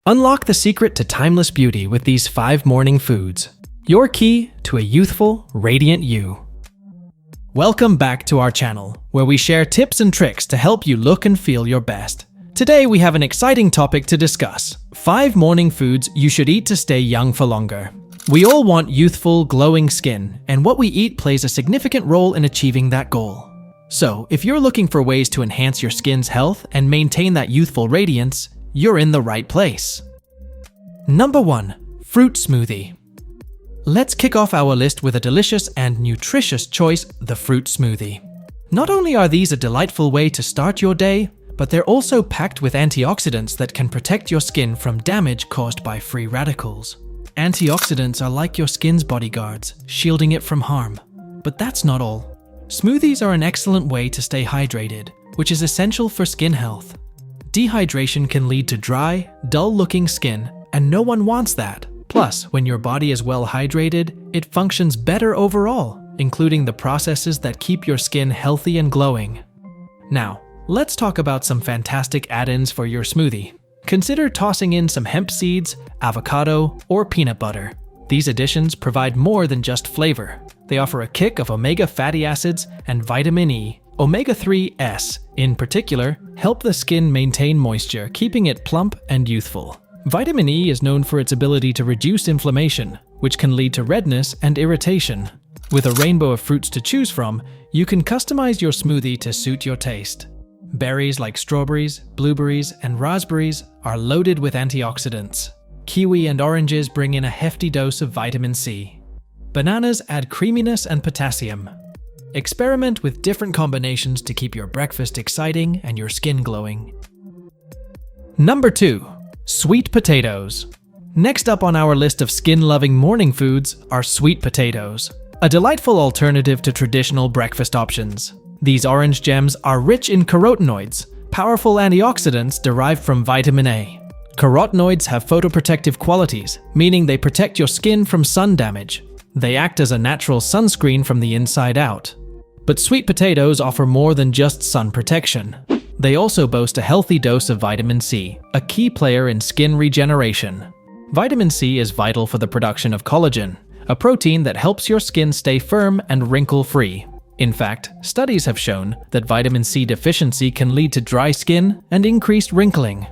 Unlock the secret to timeless beauty with these 5 morning foods. Your key to a youthful, radiant you. Welcome back to our channel, where we share tips and tricks to help you look and feel your best. Today we have an exciting topic to discuss: 5 morning foods you should eat to stay young for longer. We all want youthful, glowing skin, and what we eat plays a significant role in achieving that goal. So, if you're looking for ways to enhance your skin's health and maintain that youthful radiance, you're in the right place. Number 1. Fruit smoothie. Let's kick off our list with a delicious and nutritious choice, the fruit smoothie. Not only are these a delightful way to start your day, but they're also packed with antioxidants that can protect your skin from damage caused by free radicals. Antioxidants are like your skin's bodyguards, shielding it from harm. But that's not all. Smoothies are an excellent way to stay hydrated, which is essential for skin health. Dehydration can lead to dry, dull-looking skin, and no one wants that. Plus, when your body is well hydrated, it functions better overall, including the processes that keep your skin healthy and glowing. Now, let's talk about some fantastic add-ins for your smoothie. Consider tossing in some hemp seeds, avocado, or peanut butter. These additions provide more than just flavor. They offer a kick of omega fatty acids and vitamin E. Omega-3s, in particular, help the skin maintain moisture, keeping it plump and youthful. Vitamin E is known for its ability to reduce inflammation, which can lead to redness and irritation. With a rainbow of fruits to choose from, you can customize your smoothie to suit your taste. Berries like strawberries, blueberries, and raspberries are loaded with antioxidants. Kiwi and oranges bring in a hefty dose of vitamin C. Bananas add creaminess and potassium. Experiment with different combinations to keep your breakfast exciting and your skin glowing. Number 2. Sweet potatoes. Next up on our list of skin-loving morning foods are sweet potatoes, a delightful alternative to traditional breakfast options. These orange gems are rich in carotenoids, powerful antioxidants derived from vitamin A. Carotenoids have photoprotective qualities, meaning they protect your skin from sun damage. They act as a natural sunscreen from the inside out. But sweet potatoes offer more than just sun protection. They also boast a healthy dose of vitamin C, a key player in skin regeneration. Vitamin C is vital for the production of collagen, a protein that helps your skin stay firm and wrinkle-free. In fact, studies have shown that vitamin C deficiency can lead to dry skin and increased wrinkling.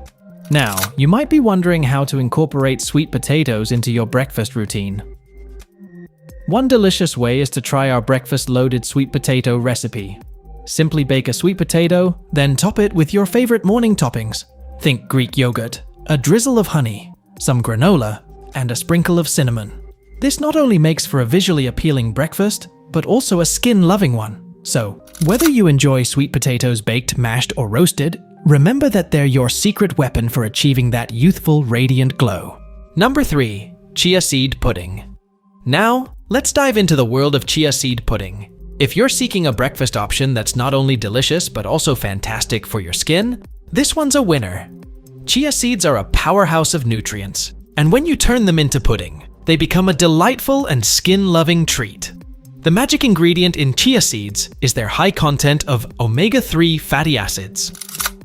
Now, you might be wondering how to incorporate sweet potatoes into your breakfast routine. One delicious way is to try our breakfast-loaded sweet potato recipe. Simply bake a sweet potato, then top it with your favorite morning toppings. Think Greek yogurt, a drizzle of honey, some granola, and a sprinkle of cinnamon. This not only makes for a visually appealing breakfast, but also a skin-loving one. So, whether you enjoy sweet potatoes baked, mashed, or roasted, remember that they're your secret weapon for achieving that youthful, radiant glow. Number 3. Chia seed pudding. Now, let's dive into the world of chia seed pudding. If you're seeking a breakfast option that's not only delicious but also fantastic for your skin, this one's a winner. Chia seeds are a powerhouse of nutrients, and when you turn them into pudding, they become a delightful and skin-loving treat. The magic ingredient in chia seeds is their high content of omega-3 fatty acids.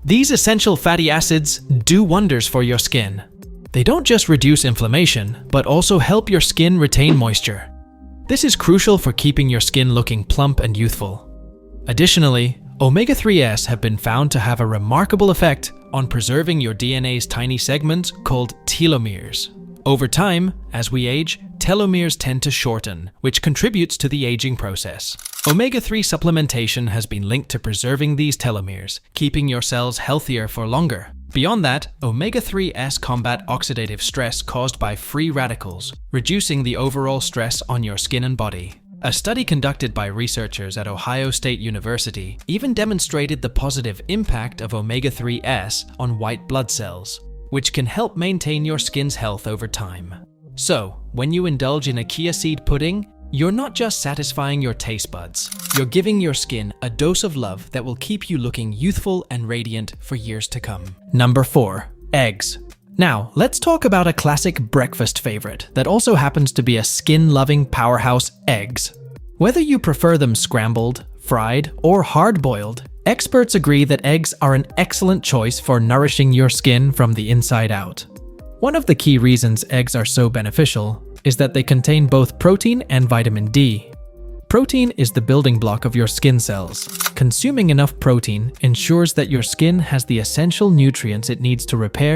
These essential fatty acids do wonders for your skin. They don't just reduce inflammation, but also help your skin retain moisture. This is crucial for keeping your skin looking plump and youthful. Additionally, omega-3s have been found to have a remarkable effect on preserving your DNA's tiny segments called telomeres. Over time, as we age, telomeres tend to shorten, which contributes to the aging process. Omega-3 supplementation has been linked to preserving these telomeres, keeping your cells healthier for longer. Beyond that, omega-3s combat oxidative stress caused by free radicals, reducing the overall stress on your skin and body. A study conducted by researchers at Ohio State University even demonstrated the positive impact of omega-3s on white blood cells, which can help maintain your skin's health over time. So, when you indulge in a chia seed pudding, you're not just satisfying your taste buds, you're giving your skin a dose of love that will keep you looking youthful and radiant for years to come. Number 4. Eggs. Now, let's talk about a classic breakfast favorite that also happens to be a skin-loving powerhouse: eggs. Whether you prefer them scrambled, fried, or hard-boiled, experts agree that eggs are an excellent choice for nourishing your skin from the inside out. One of the key reasons eggs are so beneficial is that they contain both protein and vitamin D. Protein is the building block of your skin cells. Consuming enough protein ensures that your skin has the essential nutrients it needs to repair